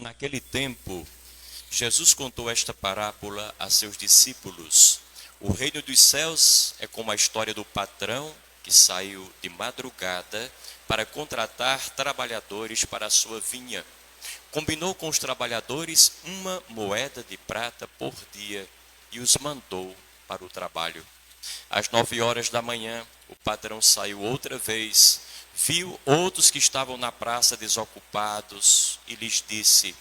Naquele tempo, Jesus contou esta parábola a seus discípulos. O reino dos céus é como a história do patrão que saiu de madrugada para contratar trabalhadores para a sua vinha. Combinou com os trabalhadores uma moeda de prata por dia e os mandou para o trabalho. Às 9 horas da manhã, o patrão saiu outra vez, viu outros que estavam na praça desocupados e lhes disse: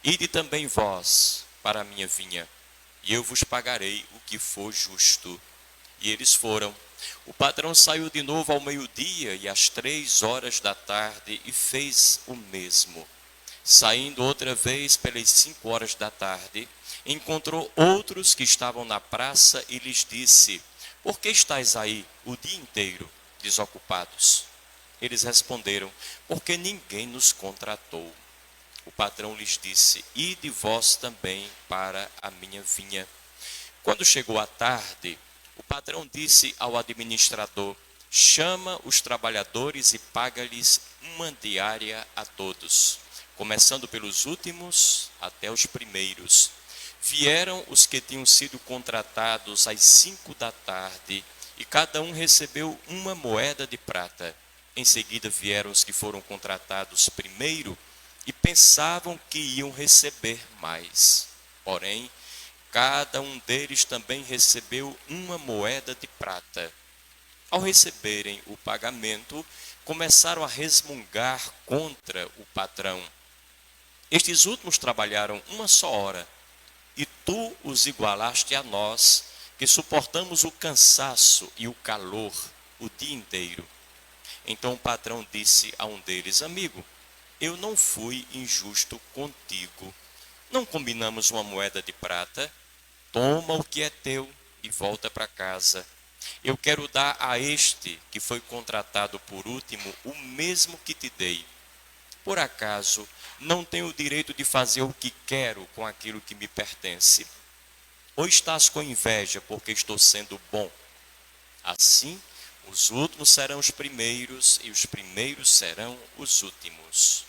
Ide também vós para a minha vinha, e eu vos pagarei o que for justo. E eles foram. O patrão saiu de novo ao meio-dia e às 3 horas da tarde e fez o mesmo. Saindo outra vez pelas 5 horas da tarde, encontrou outros que estavam na praça e lhes disse: Por que estáis aí o dia inteiro desocupados? Eles responderam: Porque ninguém nos contratou. O patrão lhes disse: Ide vós também para a minha vinha. Quando chegou a tarde, o patrão disse ao administrador: Chama os trabalhadores e paga-lhes uma diária a todos, começando pelos últimos até os primeiros. Vieram os que tinham sido contratados às 5 da tarde, e cada um recebeu uma moeda de prata. Em seguida vieram os que foram contratados primeiro e pensavam que iam receber mais. Porém, cada um deles também recebeu uma moeda de prata. Ao receberem o pagamento, começaram a resmungar contra o patrão. Estes últimos trabalharam uma só hora, e tu os igualaste a nós, que suportamos o cansaço e o calor o dia inteiro. Então o patrão disse a um deles: Amigo, eu não fui injusto contigo. Não combinamos uma moeda de prata? Toma o que é teu e volta para casa. Eu quero dar a este que foi contratado por último o mesmo que te dei. Por acaso não tenho o direito de fazer o que quero com aquilo que me pertence? Ou estás com inveja porque estou sendo bom? Assim, os últimos serão os primeiros e os primeiros serão os últimos.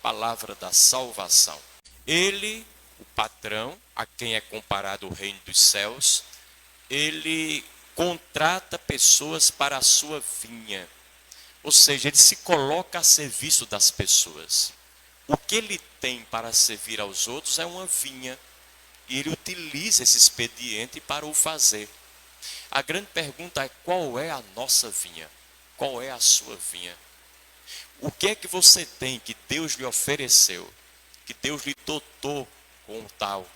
Palavra da salvação. Ele, o patrão, a quem é comparado o reino dos céus, ele contrata pessoas para a sua vinha. Ou seja, ele se coloca a serviço das pessoas. O que ele tem para servir aos outros é uma vinha. E ele utiliza esse expediente para o fazer. A grande pergunta é: qual é a nossa vinha? Qual é a sua vinha? O que é que você tem que Deus lhe ofereceu, que Deus lhe dotou com tal,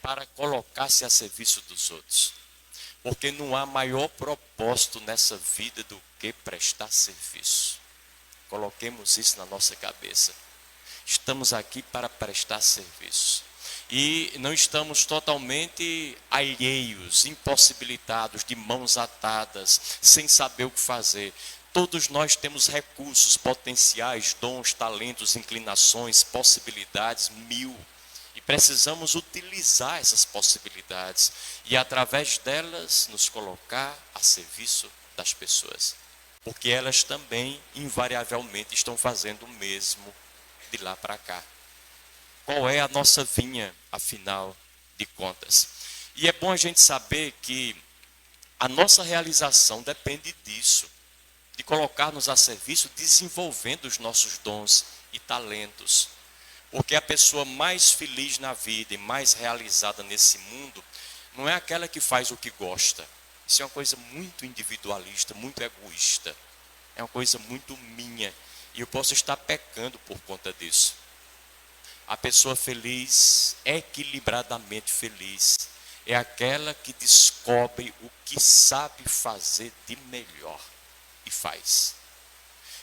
para colocar-se a serviço dos outros? Porque não há maior propósito nessa vida do que prestar serviço. Coloquemos isso na nossa cabeça. Estamos aqui para prestar serviço. E não estamos totalmente alheios, impossibilitados, de mãos atadas, sem saber o que fazer. Todos nós temos recursos, potenciais, dons, talentos, inclinações, possibilidades, mil. E precisamos utilizar essas possibilidades e, através delas, nos colocar a serviço das pessoas. Porque elas também, invariavelmente, estão fazendo o mesmo de lá para cá. Qual é a nossa vinha, afinal de contas? E é bom a gente saber que a nossa realização depende disso, de colocar-nos a serviço, desenvolvendo os nossos dons e talentos. Porque a pessoa mais feliz na vida e mais realizada nesse mundo não é aquela que faz o que gosta. Isso é uma coisa muito individualista, muito egoísta. É uma coisa muito minha. E eu posso estar pecando por conta disso. A pessoa feliz, equilibradamente feliz, é aquela que descobre o que sabe fazer de melhor e faz.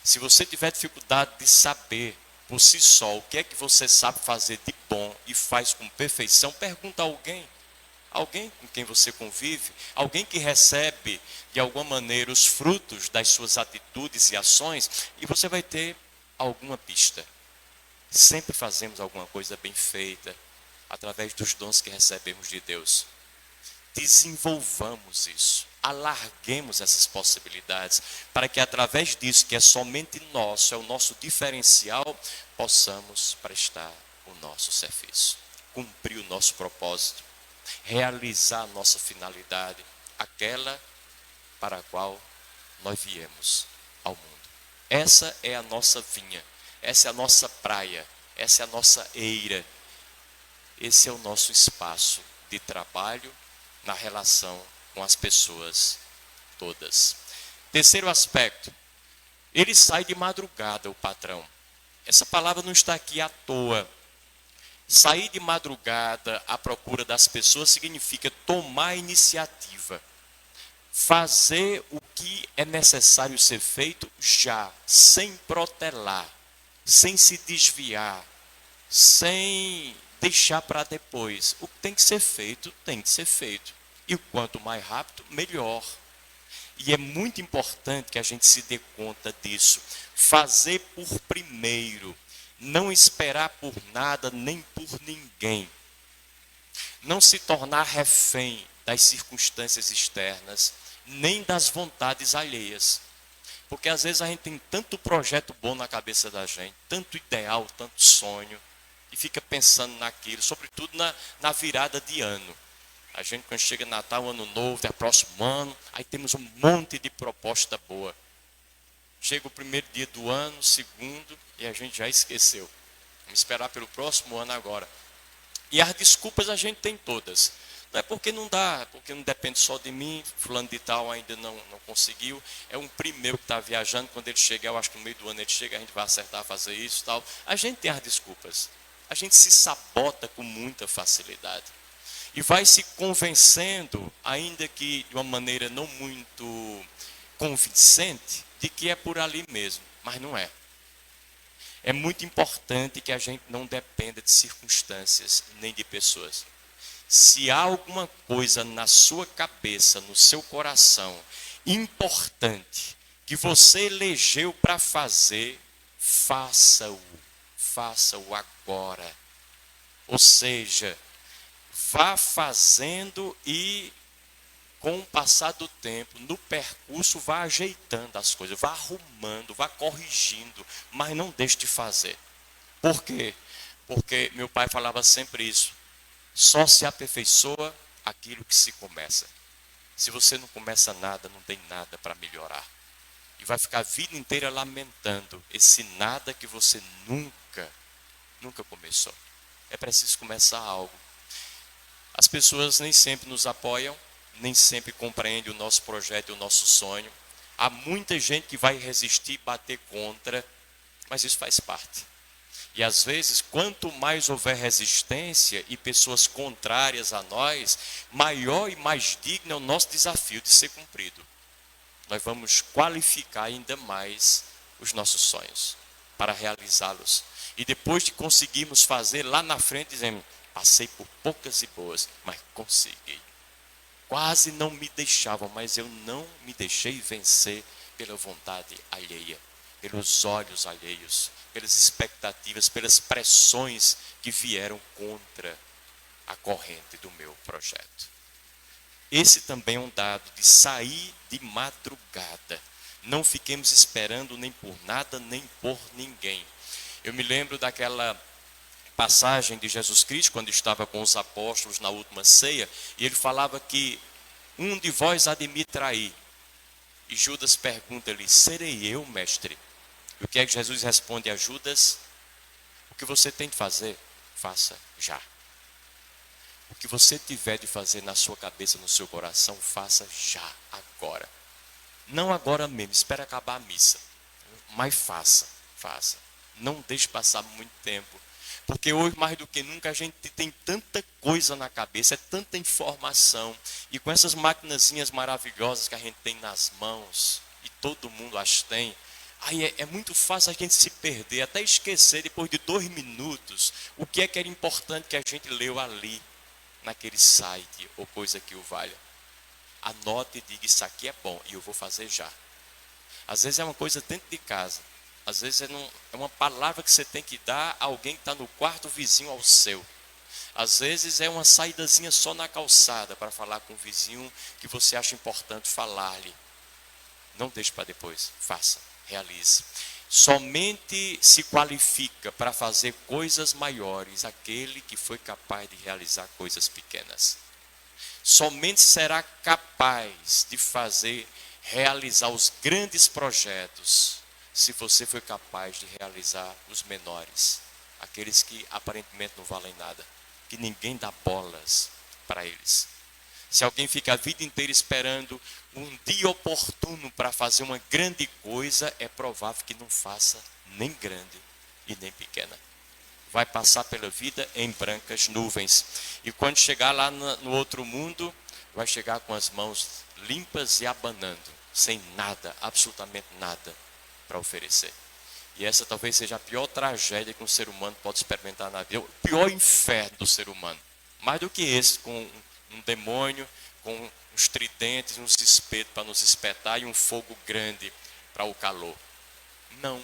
Se você tiver dificuldade de saber por si só o que é que você sabe fazer de bom e faz com perfeição, pergunta a alguém com quem você convive, alguém que recebe de alguma maneira os frutos das suas atitudes e ações, e você vai ter alguma pista. Sempre fazemos alguma coisa bem feita, através dos dons que recebemos de Deus. desenvolvamos isso, alarguemos essas possibilidades, para que através disso, que é somente nosso, é o nosso diferencial, possamos prestar o nosso serviço, cumprir o nosso propósito, realizar a nossa finalidade, aquela para a qual nós viemos ao mundo. Essa é a nossa vinha, essa é a nossa praia, essa é a nossa eira, esse é o nosso espaço de trabalho na relação com as pessoas todas. Terceiro aspecto, ele sai de madrugada, o patrão. Essa palavra não está aqui à toa. Sair de madrugada à procura das pessoas significa tomar iniciativa. Fazer o que é necessário ser feito já, sem protelar, sem se desviar, sem deixar para depois. O que tem que ser feito, tem que ser feito. E o quanto mais rápido, melhor. E é muito importante que a gente se dê conta disso. Fazer por primeiro. Não esperar por nada, nem por ninguém. Não se tornar refém das circunstâncias externas, nem das vontades alheias. Porque às vezes a gente tem tanto projeto bom na cabeça da gente, tanto ideal, tanto sonho, e fica pensando naquilo, sobretudo na virada de ano. A gente, quando chega Natal, Ano Novo, é próximo ano, aí temos um monte de proposta boa. Chega o primeiro dia do ano, segundo, e a gente já esqueceu. Vamos esperar pelo próximo ano agora. E as desculpas a gente tem todas. Não é porque não dá, porque não depende só de mim, fulano de tal ainda não conseguiu. É um primo meu que está viajando, quando ele chegar, eu acho que no meio do ano ele chega, a gente vai acertar fazer isso e tal. A gente tem as desculpas. A gente se sabota com muita facilidade. E vai se convencendo, ainda que de uma maneira não muito convincente, de que é por ali mesmo, mas não é. É muito importante que a gente não dependa de circunstâncias nem de pessoas. Se há alguma coisa na sua cabeça, no seu coração, importante, que você elegeu para fazer, faça-o agora. Ou seja, vá fazendo e, com o passar do tempo, no percurso, vá ajeitando as coisas, vá arrumando, vá corrigindo, mas não deixe de fazer. Por quê? Porque meu pai falava sempre isso. Só se aperfeiçoa aquilo que se começa. Se você não começa nada, não tem nada para melhorar. E vai ficar a vida inteira lamentando esse nada que você nunca começou. É preciso começar algo. As pessoas nem sempre nos apoiam, nem sempre compreendem o nosso projeto e o nosso sonho. Há muita gente que vai resistir e bater contra, mas isso faz parte. E às vezes, quanto mais houver resistência e pessoas contrárias a nós, maior e mais digno é o nosso desafio de ser cumprido. Nós vamos qualificar ainda mais os nossos sonhos para realizá-los. E depois de conseguirmos fazer, lá na frente dizemos, passei por poucas e boas, mas consegui. Quase não me deixavam, mas eu não me deixei vencer pela vontade alheia, pelos olhos alheios, pelas expectativas, pelas pressões que vieram contra a corrente do meu projeto. Esse também é um dado de sair de madrugada. Não fiquemos esperando nem por nada, nem por ninguém. Eu me lembro daquela passagem de Jesus Cristo, quando estava com os apóstolos na última ceia, e ele falava que um de vós há de me trair. E Judas pergunta-lhe, serei eu, mestre? E o que é que Jesus responde a Judas? O que você tem de fazer, faça já. O que você tiver de fazer na sua cabeça, no seu coração, faça já, agora. Não agora mesmo, espere acabar a missa. Mas faça. Não deixe passar muito tempo. Porque hoje, mais do que nunca, a gente tem tanta coisa na cabeça, é tanta informação. E com essas maquinazinhas maravilhosas que a gente tem nas mãos, e todo mundo as tem, aí é muito fácil a gente se perder, até esquecer, depois de 2 minutos, o que é que era importante que a gente leu ali, naquele site, ou coisa que o valha. Anote e diga, isso aqui é bom, e eu vou fazer já. Às vezes é uma coisa dentro de casa. Às vezes é uma palavra que você tem que dar a alguém que está no quarto vizinho ao seu. Às vezes é uma saídazinha só na calçada para falar com o vizinho que você acha importante falar-lhe. Não deixe para depois, faça, realize. Somente se qualifica para fazer coisas maiores aquele que foi capaz de realizar coisas pequenas. Somente será capaz de realizar os grandes projetos se você foi capaz de realizar os menores, aqueles que aparentemente não valem nada, que ninguém dá bolas para eles. Se alguém fica a vida inteira esperando um dia oportuno para fazer uma grande coisa, é provável que não faça nem grande e nem pequena. Vai passar pela vida em brancas nuvens. E quando chegar lá no outro mundo, vai chegar com as mãos limpas e abanando, sem nada, absolutamente nada para oferecer. E essa talvez seja a pior tragédia que um ser humano pode experimentar na vida. O pior inferno do ser humano. Mais do que esse, com um demônio, com uns tridentes, uns espetos para nos espetar e um fogo grande para o calor. Não.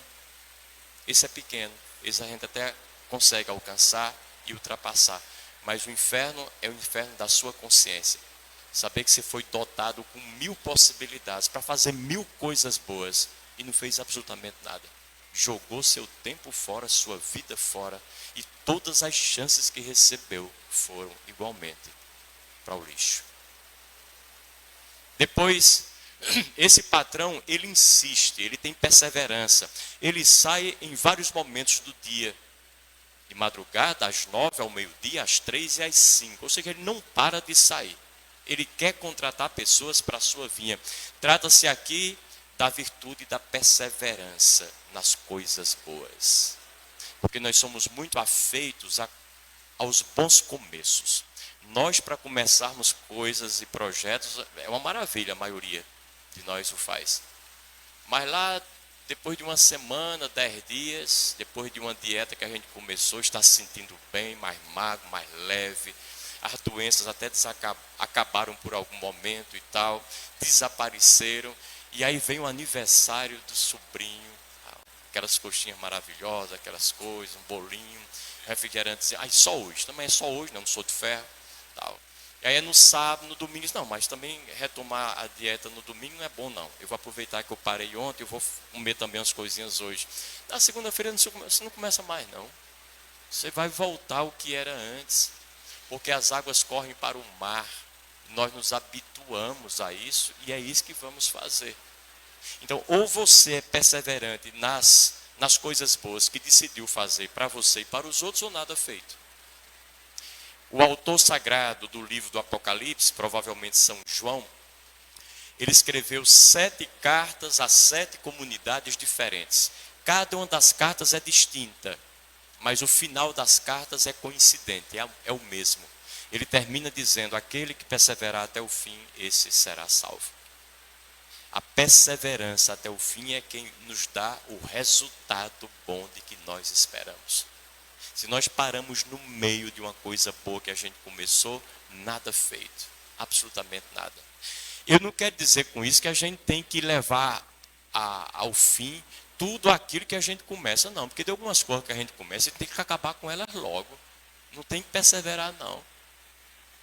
Esse é pequeno. Esse a gente até consegue alcançar e ultrapassar. Mas o inferno é o inferno da sua consciência. Saber que você foi dotado com 1000 possibilidades para fazer 1000 coisas boas e não fez absolutamente nada. Jogou seu tempo fora, sua vida fora, e todas as chances que recebeu foram igualmente para o lixo. Depois, esse patrão, ele insiste, ele tem perseverança. Ele sai em vários momentos do dia. De madrugada, às 9, ao meio-dia, às 3 e às 5. Ou seja, ele não para de sair. Ele quer contratar pessoas para a sua vinha. Trata-se aqui da virtude da perseverança nas coisas boas. Porque nós somos muito afeitos aos bons começos. Nós, para começarmos coisas e projetos, é uma maravilha, a maioria de nós o faz. Mas lá, depois de uma semana, 10 dias, depois de uma dieta que a gente começou, está se sentindo bem, mais magro, mais leve. As doenças até acabaram por algum momento e tal, desapareceram. E aí vem o aniversário do sobrinho, aquelas coxinhas maravilhosas, aquelas coisas, um bolinho, refrigerante, só hoje, também é só hoje, não sou de ferro. Tal. E aí é no sábado, no domingo, não, mas também retomar a dieta no domingo não é bom não. Eu vou aproveitar que eu parei ontem, eu vou comer também umas coisinhas hoje. Na segunda-feira você não começa mais não. Você vai voltar ao que era antes, porque as águas correm para o mar. Nós nos habituamos a isso e é isso que vamos fazer. Então, ou você é perseverante nas coisas boas que decidiu fazer para você e para os outros, ou nada feito. O autor sagrado do livro do Apocalipse, provavelmente São João, ele escreveu 7 cartas a 7 comunidades diferentes. Cada uma das cartas é distinta, mas o final das cartas é coincidente, é o mesmo. Ele termina dizendo: aquele que perseverar até o fim, esse será salvo. A perseverança até o fim é quem nos dá o resultado bom de que nós esperamos. Se nós paramos no meio de uma coisa boa que a gente começou, nada feito, absolutamente nada. Eu não quero dizer com isso que a gente tem que levar ao fim tudo aquilo que a gente começa, não. Porque tem algumas coisas que a gente começa e tem que acabar com elas logo. Não tem que perseverar, não.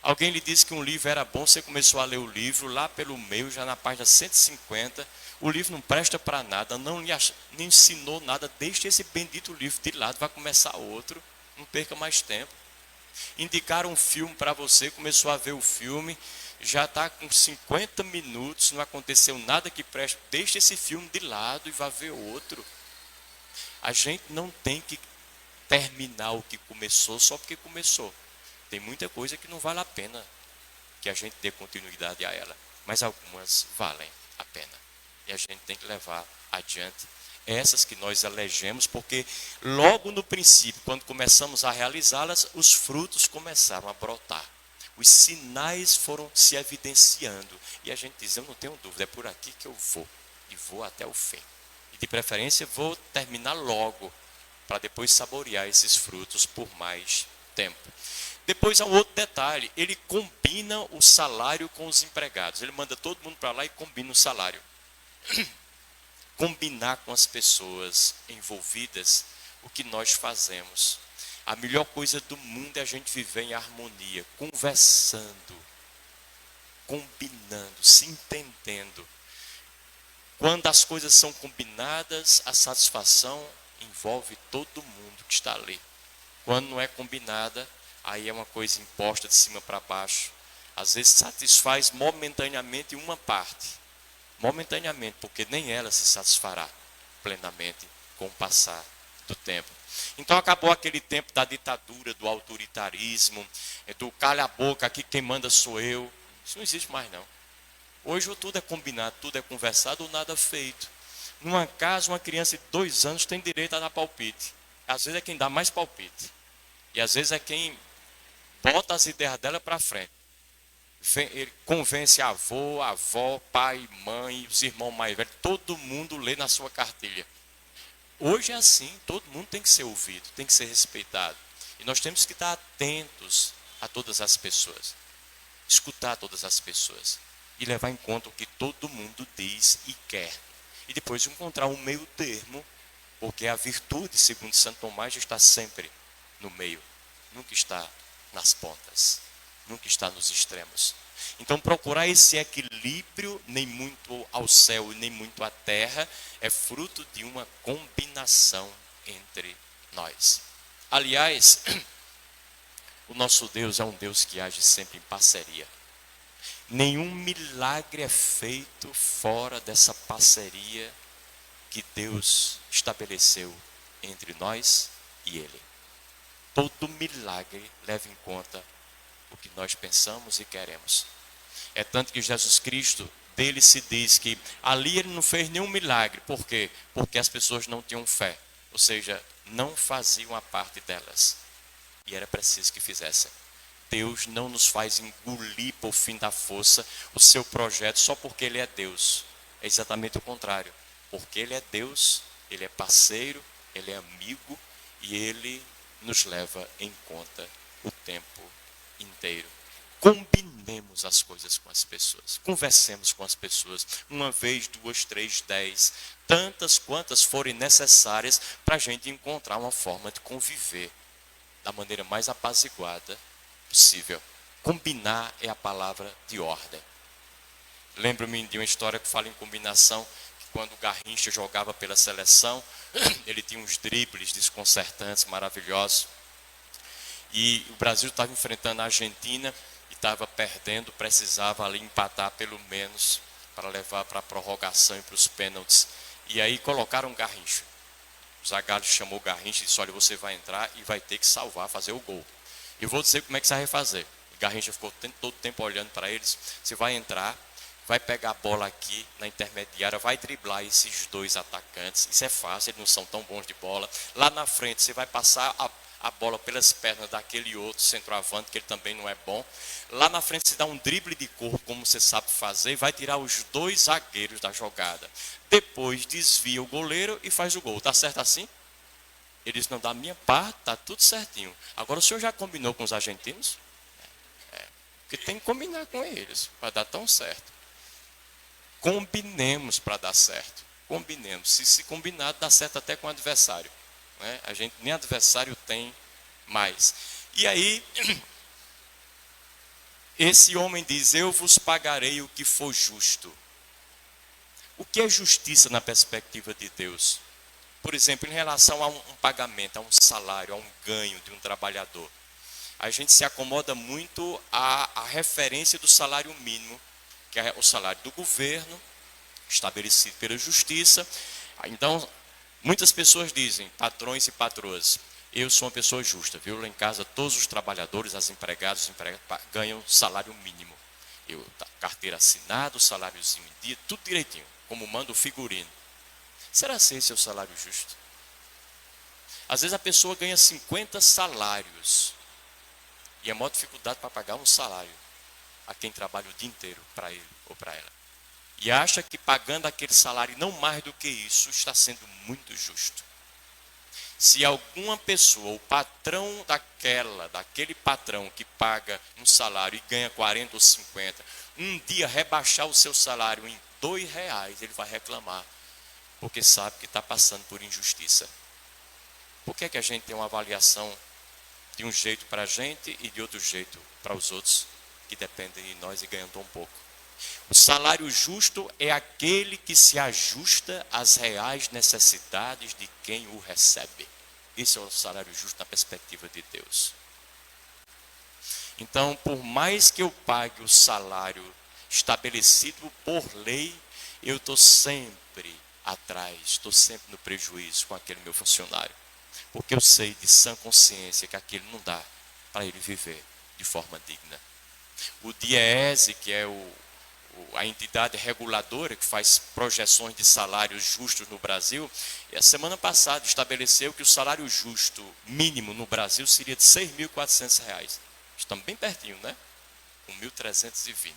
Alguém lhe disse que um livro era bom, você começou a ler o livro, lá pelo meio, já na página 150, o livro não presta para nada, não lhe ensinou nada, deixe esse bendito livro de lado, vai começar outro, não perca mais tempo. Indicaram um filme para você, começou a ver o filme, já está com 50 minutos, não aconteceu nada que preste, deixe esse filme de lado e vá ver outro. A gente não tem que terminar o que começou só porque começou. Tem muita coisa que não vale a pena que a gente dê continuidade a ela, mas algumas valem a pena. E a gente tem que levar adiante essas que nós elegemos, porque logo no princípio, quando começamos a realizá-las, os frutos começaram a brotar. Os sinais foram se evidenciando. E a gente diz: eu não tenho dúvida, é por aqui que eu vou. E vou até o fim. E de preferência vou terminar logo, para depois saborear esses frutos por mais tempo. Depois há um outro detalhe, ele combina o salário com os empregados. Ele manda todo mundo para lá e combina o salário. Combinar com as pessoas envolvidas o que nós fazemos. A melhor coisa do mundo é a gente viver em harmonia, conversando, combinando, se entendendo. Quando as coisas são combinadas, a satisfação envolve todo mundo que está ali. Quando não é combinada, aí é uma coisa imposta de cima para baixo. Às vezes satisfaz momentaneamente uma parte. Momentaneamente, porque nem ela se satisfará plenamente com o passar do tempo. Então acabou aquele tempo da ditadura, do autoritarismo, do calha a boca, aqui quem manda sou eu. Isso não existe mais não. Hoje tudo é combinado, tudo é conversado ou nada feito. Numa casa, uma criança de 2 anos tem direito a dar palpite. Às vezes é quem dá mais palpite. E às vezes é quem bota as ideias dela para frente. Ele convence avô, avó, pai, mãe, os irmãos mais velhos. Todo mundo lê na sua cartilha. Hoje é assim, todo mundo tem que ser ouvido, tem que ser respeitado. E nós temos que estar atentos a todas as pessoas. Escutar todas as pessoas. E levar em conta o que todo mundo diz e quer. E depois encontrar um meio termo, porque a virtude, segundo Santo Tomás, está sempre no meio. Nunca está nas pontas. Nunca está nos extremos. Então procurar esse equilíbrio, nem muito ao céu e nem muito à terra, é fruto de uma combinação entre nós. Aliás, o nosso Deus é um Deus que age sempre em parceria. Nenhum milagre é feito fora dessa parceria que Deus estabeleceu entre nós e Ele. Todo milagre leva em conta o que nós pensamos e queremos. É tanto que Jesus Cristo, dele se diz que ali ele não fez nenhum milagre. Por quê? Porque as pessoas não tinham fé. Ou seja, não faziam a parte delas. E era preciso que fizessem. Deus não nos faz engolir por fim da força o seu projeto só porque Ele é Deus. É exatamente o contrário. Porque Ele é Deus, Ele é parceiro, Ele é amigo e Ele nos leva em conta o tempo inteiro. Combinemos as coisas com as pessoas. Conversemos com as pessoas. 1 vez, 2, 3, 10. Tantas quantas forem necessárias para a gente encontrar uma forma de conviver da maneira mais apaziguada possível. Combinar é a palavra de ordem. Lembro-me de uma história que fala em combinação, que quando o Garrincha jogava pela seleção, ele tinha uns dribles desconcertantes, maravilhosos. E o Brasil estava enfrentando a Argentina e estava perdendo, precisava ali empatar pelo menos para levar para a prorrogação e para os pênaltis. E aí colocaram o Garrincha. O Zagallo chamou o Garrincha e disse, olha, você vai entrar e vai ter que salvar, fazer o gol. Eu vou dizer como é que você vai fazer. O Garrincha ficou todo o tempo olhando para eles. Você vai entrar, vai pegar a bola aqui na intermediária, vai driblar esses 2 atacantes. Isso é fácil, eles não são tão bons de bola. Lá na frente você vai passar a bola pelas pernas daquele outro centroavante, que ele também não é bom. Lá na frente você dá um drible de corpo, como você sabe fazer, e vai tirar os 2 zagueiros da jogada. Depois desvia o goleiro e faz o gol. Tá certo assim? Ele disse, não, da minha parte está tudo certinho. Agora o senhor já combinou com os argentinos? Porque tem que combinar com eles, para dar tão certo. Combinemos para dar certo. Combinemos. Se combinar, dá certo até com o adversário. Né? A gente nem adversário tem mais. E aí, esse homem diz, eu vos pagarei o que for justo. O que é justiça na perspectiva de Deus? Por exemplo, em relação a um pagamento, a um salário, a um ganho de um trabalhador. A gente se acomoda muito à referência do salário mínimo, que é o salário do governo, estabelecido pela justiça. Então, muitas pessoas dizem, patrões e patroas, eu sou uma pessoa justa, viu? Lá em casa todos os trabalhadores, as empregadas, os empregados ganham salário mínimo. Carteira assinada, saláriozinho em dia, tudo direitinho, como manda o figurino. Será que esse é o salário justo? Às vezes a pessoa ganha 50 salários e é maior dificuldade para pagar um salário a quem trabalha o dia inteiro para ele ou para ela. E acha que pagando aquele salário, não mais do que isso, está sendo muito justo. Se alguma pessoa, o patrão daquele patrão que paga um salário e ganha 40 ou 50, um dia rebaixar o seu salário em R$2, ele vai reclamar. Porque sabe que está passando por injustiça. Por que é que a gente tem uma avaliação De um jeito para a gente e de outro jeito para os outros que dependem de nós e ganham tão pouco. O salário justo é aquele que se ajusta às reais necessidades de quem o recebe. Esse é o salário justo na perspectiva de Deus. Então, por mais que eu pague o salário estabelecido por lei, eu estou sempre atrás, estou sempre no prejuízo com aquele meu funcionário. Porque eu sei de sã consciência que aquilo não dá para ele viver de forma digna. O DIEESE, que é a entidade reguladora que faz projeções de salários justos no Brasil, a semana passada estabeleceu que o salário justo mínimo no Brasil seria de R$ 6.400. Estamos bem pertinho, né? Com 1.320.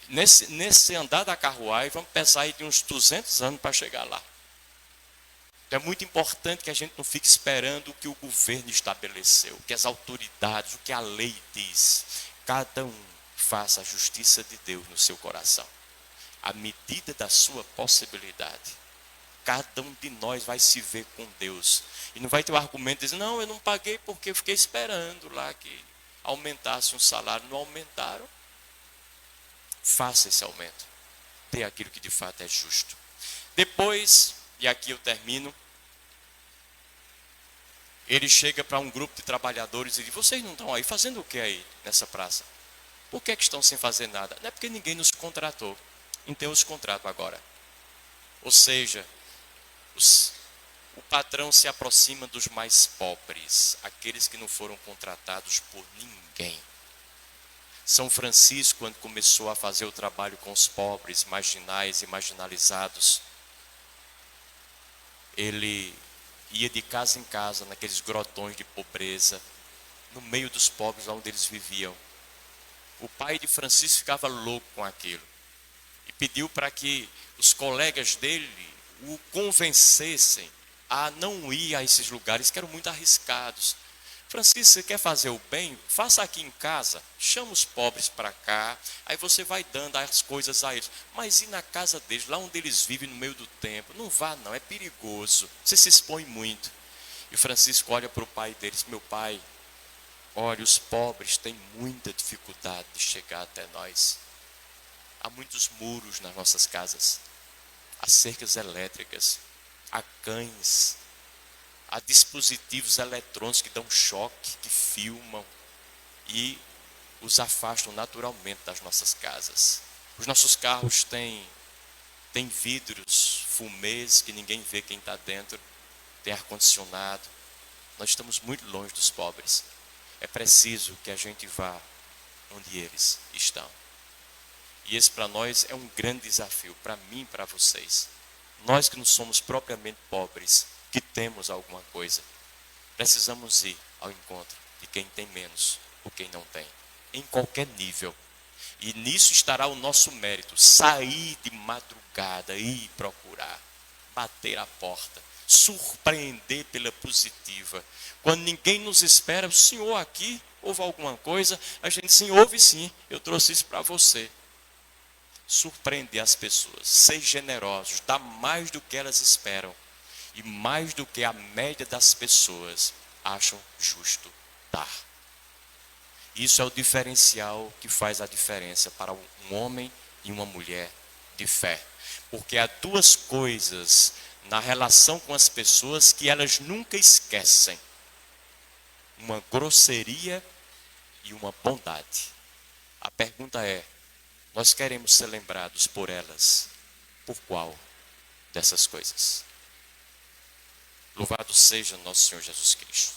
Nesse andar da carruagem, vamos pensar aí de uns 200 anos para chegar lá. Então é muito importante que a gente não fique esperando o que o governo estabeleceu, o que as autoridades, o que a lei diz. Cada um faça a justiça de Deus no seu coração, à medida da sua possibilidade. Cada um de nós vai se ver com Deus. E não vai ter o argumento de dizer, não, eu não paguei porque eu fiquei esperando lá que aumentasse um salário. Não aumentaram. Faça esse aumento. Dê aquilo que de fato é justo. Depois, e aqui eu termino, ele chega para um grupo de trabalhadores e diz, vocês não estão aí fazendo o que aí nessa praça? Por que estão sem fazer nada? Não é porque ninguém nos contratou. Então os contrato agora. Ou seja, o patrão se aproxima dos mais pobres, aqueles que não foram contratados por ninguém. São Francisco, quando começou a fazer o trabalho com os pobres, marginais e marginalizados, ele ia de casa em casa, naqueles grotões de pobreza, no meio dos pobres, lá onde eles viviam. O pai de Francisco ficava louco com aquilo e pediu para que os colegas dele o convencessem a não ir a esses lugares que eram muito arriscados. Francisco, você quer fazer o bem? Faça aqui em casa, chama os pobres para cá, aí você vai dando as coisas a eles. Mas ir na casa deles, lá onde eles vivem no meio do tempo, não vá não, é perigoso, você se expõe muito. E Francisco olha para o pai deles, meu pai, olha, os pobres têm muita dificuldade de chegar até nós. Há muitos muros nas nossas casas, há cercas elétricas, há cães, há dispositivos eletrônicos que dão choque, que filmam e os afastam naturalmente das nossas casas. Os nossos carros têm vidros, fumês, que ninguém vê quem está dentro, tem ar-condicionado. Nós estamos muito longe dos pobres. É preciso que a gente vá onde eles estão. E esse para nós é um grande desafio, para mim e para vocês. Nós que não somos propriamente pobres, que temos alguma coisa, precisamos ir ao encontro de quem tem menos ou quem não tem, em qualquer nível. E nisso estará o nosso mérito, sair de madrugada, ir procurar, bater a porta, surpreender pela positiva. Quando ninguém nos espera, o senhor aqui, houve alguma coisa? A gente diz, sim, houve sim, eu trouxe isso para você. Surpreender as pessoas, ser generosos, dar mais do que elas esperam e mais do que a média das pessoas acham justo dar. Isso é o diferencial que faz a diferença para um homem e uma mulher de fé. Porque há duas coisas na relação com as pessoas que elas nunca esquecem: uma grosseria e uma bondade. A pergunta é, nós queremos ser lembrados por elas, por qual dessas coisas? Louvado seja nosso Senhor Jesus Cristo.